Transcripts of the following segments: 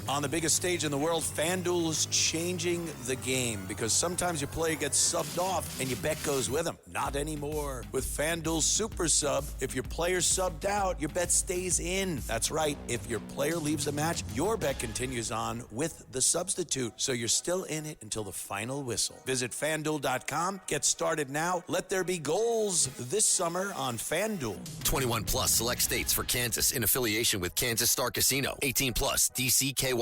On the biggest stage in the world, FanDuel's changing the game because sometimes your player gets subbed off and your bet goes with them. Not anymore. With FanDuel's Super Sub, if your player's subbed out, your bet stays in. That's right. If your player leaves the match, your bet continues on with the substitute. So you're still in it until the final whistle. Visit FanDuel.com. Get started now. Let there be goals this summer on FanDuel. 21 plus select states for Kansas in affiliation with Kansas Star Casino. 18 plus DCKYWY.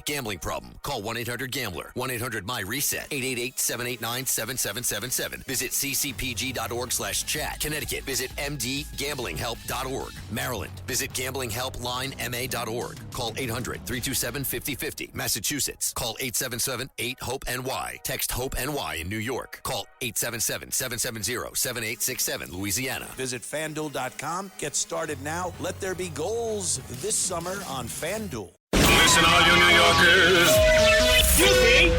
Gambling problem? Call 1-800-GAMBLER. 1-800-MY-RESET. 888-789-7777. Visit ccpg.org/chat. Connecticut. Visit mdgamblinghelp.org. Maryland. Visit gamblinghelplinema.org. Call 800-327-5050. Massachusetts. Call 877-8-HOPE-NY. Text HOPE-NY in New York. Call 877-770-7867. Louisiana. Visit FanDuel.com. Get started now. Let there be goals this summer on FanDuel. Listen, all you New Yorkers.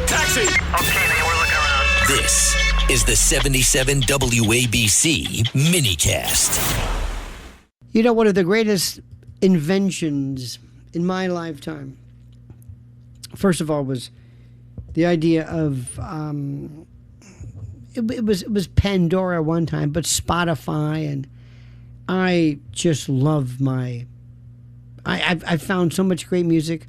Taxi. Okay, man, we're looking around. This is the 77 WABC minicast. You know, one of the greatest inventions in my lifetime, first of all, was the idea of it was Pandora one time, but Spotify, and I just love I've found so much great music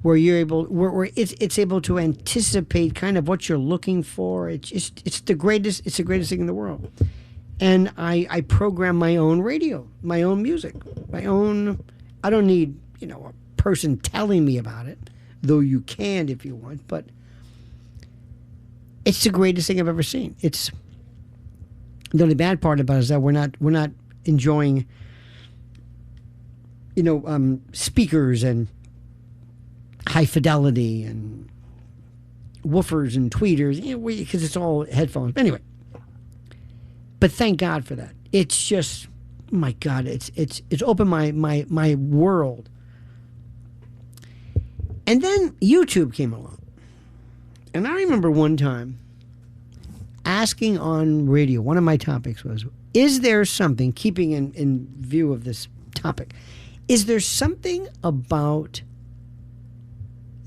where you're able, where it's able to anticipate kind of what you're looking for. It's the greatest thing in the world. And I program my own radio, my own music, my own. I don't need a person telling me about it, though you can if you want. But it's the greatest thing I've ever seen. It's the only bad part about it is that we're not enjoying speakers and high fidelity and woofers and tweeters, because it's all headphones. Anyway, but thank God for that. It's just, my God, it's opened my world. And then YouTube came along, and I remember one time asking on radio. One of my topics was: is there something, keeping in view of this topic, is there something about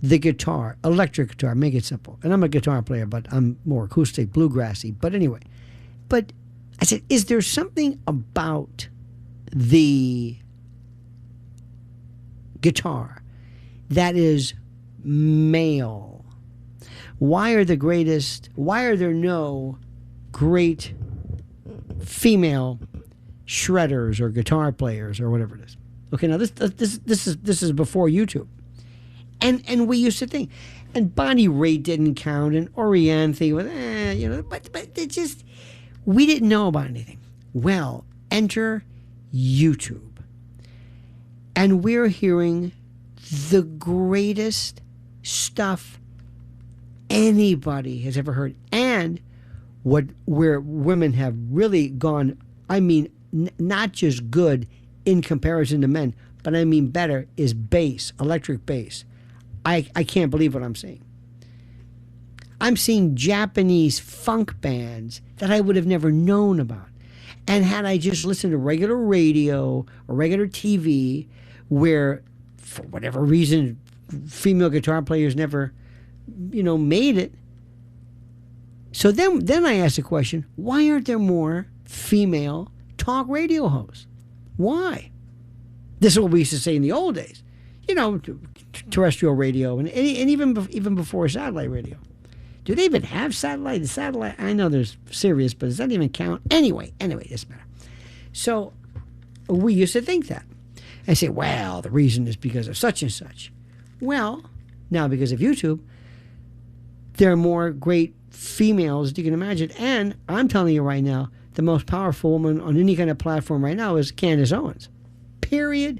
the guitar, electric guitar, make it simple. And I'm a guitar player, but I'm more acoustic, bluegrassy. But anyway, but I said, is there something about the guitar that is male? Why are there no great female shredders or guitar players or whatever it is? Okay, now this is before YouTube. And we used to think, and Bonnie Raitt didn't count, and Orianthi was, but it just, we didn't know about anything. Well, enter YouTube. And we're hearing the greatest stuff anybody has ever heard. And where women have really gone, I mean, not just good in comparison to men, but I mean better, is bass, electric bass. I can't believe what I'm seeing. I'm seeing Japanese funk bands that I would have never known about. And had I just listened to regular radio or regular TV, where, for whatever reason, female guitar players never, made it. So then I asked the question, why aren't there more female talk radio hosts? Why? This is what we used to say in the old days. Terrestrial radio and even before satellite radio. Do they even have satellite? The satellite, I know there's Sirius, but does that even count? Anyway, it doesn't matter. So we used to think that. I say, well, the reason is because of such and such. Well, now because of YouTube, there are more great females than you can imagine. And I'm telling you right now, the most powerful woman on any kind of platform right now is Candace Owens. Period.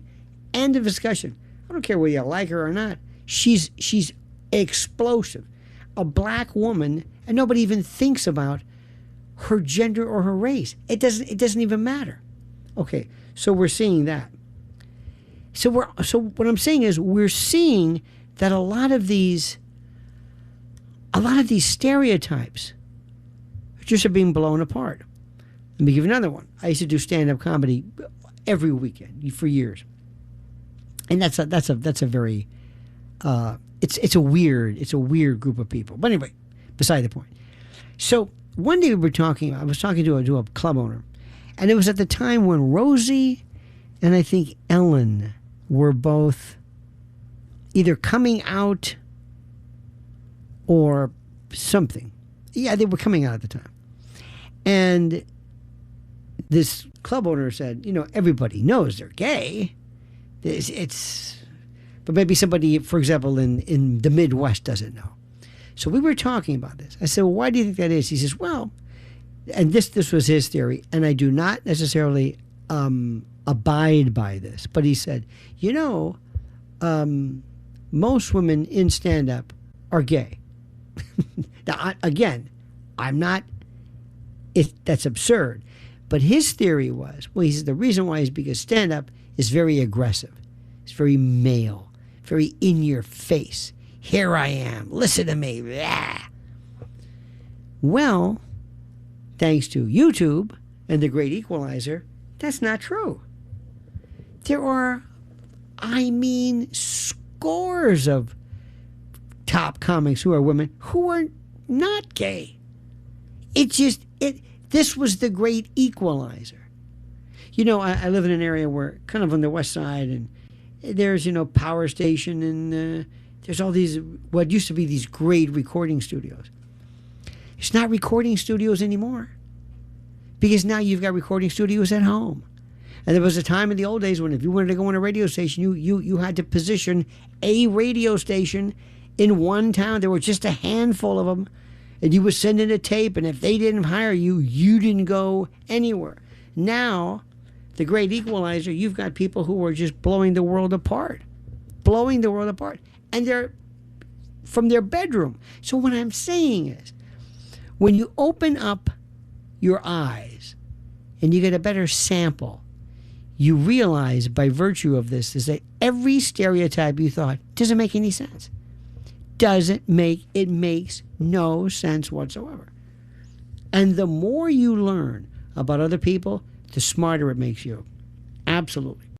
End of discussion. I don't care whether you like her or not. She's explosive. A black woman, and nobody even thinks about her gender or her race. It doesn't even matter. Okay, so we're seeing that. So what I'm saying is we're seeing that a lot of these stereotypes just are being blown apart. Let me give you another one. I used to do stand-up comedy every weekend for years. And that's a very it's a weird group of people. But anyway, beside the point. So one day I was talking to a club owner, and it was at the time when Rosie and I think Ellen were both either coming out or something. Yeah, they were coming out at the time. And this club owner said, everybody knows they're gay. But maybe somebody, for example, in the Midwest doesn't know. So we were talking about this. I said, well, why do you think that is? He says, well, and this was his theory, and I do not necessarily abide by this, but he said, most women in stand-up are gay. Now, again, I'm not, that's absurd. But his theory was, he said the reason why is because stand-up is very aggressive. It's very male, very in your face. Here I am, listen to me. Blah. Well, thanks to YouTube and the Great Equalizer, that's not true. There are, scores of top comics who are women who are not gay. This was the Great Equalizer. I live in an area where, kind of on the west side, and there's, Power Station, and there's all these, what used to be these great recording studios. It's not recording studios anymore. Because now you've got recording studios at home. And there was a time in the old days when if you wanted to go on a radio station, you had to position a radio station in one town. There were just a handful of them. And you would send in a tape, and if they didn't hire you, you didn't go anywhere. Now, the Great Equalizer, you've got people who are just blowing the world apart. Blowing the world apart. And they're from their bedroom. So what I'm saying is, when you open up your eyes and you get a better sample, you realize by virtue of this is that every stereotype you thought doesn't make any sense. It makes no sense whatsoever. And the more you learn about other people, the smarter it makes you. Absolutely.